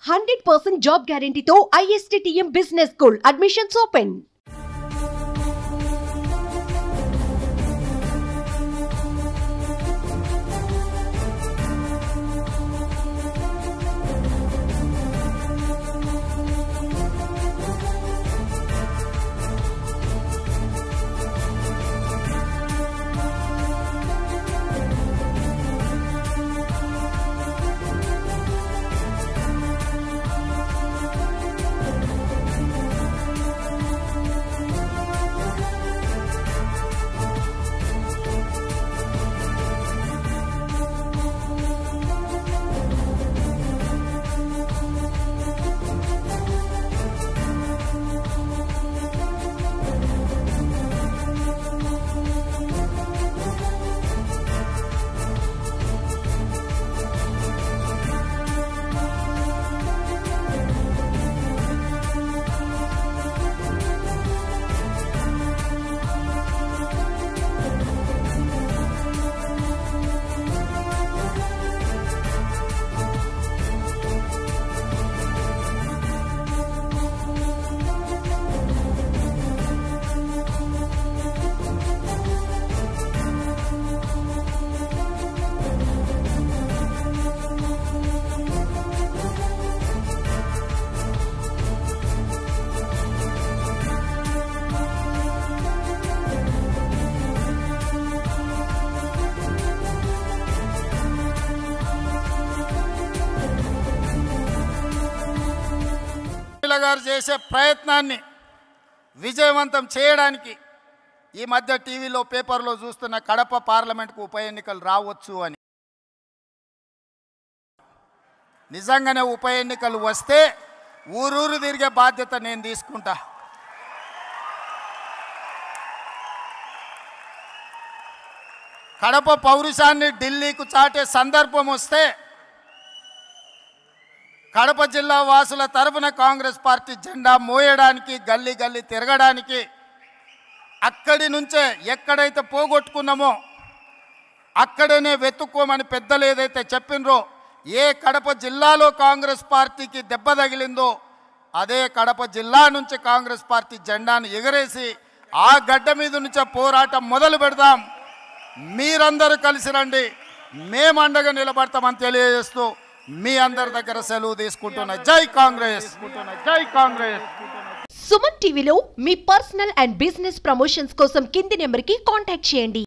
100% job guarantee తో ISTTM Business School admissions open. గారు చేసే ప్రయత్నాన్ని విజయవంతం చేయడానికి ఈ మధ్య టీవీలో పేపర్లో చూస్తున్న కడప పార్లమెంట్కు ఉప ఎన్నికలు రావచ్చు అని. నిజంగానే ఉప ఎన్నికలు వస్తే ఊరూరు తిరిగే బాధ్యత నేను తీసుకుంటా. కడప పౌరుషాన్ని ఢిల్లీకు చాటే సందర్భం వస్తే కడప జిల్లా వాసుల తరఫున కాంగ్రెస్ పార్టీ జెండా మోయడానికి గల్లీ గల్లీ తిరగడానికి అక్కడి నుంచే ఎక్కడైతే పోగొట్టుకున్నామో అక్కడనే వెతుక్కోమని పెద్దలు ఏదైతే చెప్పినరో, ఏ కడప జిల్లాలో కాంగ్రెస్ పార్టీకి దెబ్బ తగిలిందో అదే కడప జిల్లా నుంచి కాంగ్రెస్ పార్టీ జెండాను ఎగరేసి ఆ గడ్డ మీద నుంచే పోరాటం మొదలు పెడదాం. మీరందరూ కలిసి రండి, మేము అండగా నిలబడతామని తెలియజేస్తూ మీ అందరి దగ్గర సెలవు తీసుకుంటున్నా. జై కాంగ్రెస్, జై కాంగ్రెస్. సుమన్ టీవీలో మీ పర్సనల్ అండ్ బిజినెస్ ప్రమోషన్స్ కోసం కింది నెంబర్కి కాంటాక్ట్ చేయండి.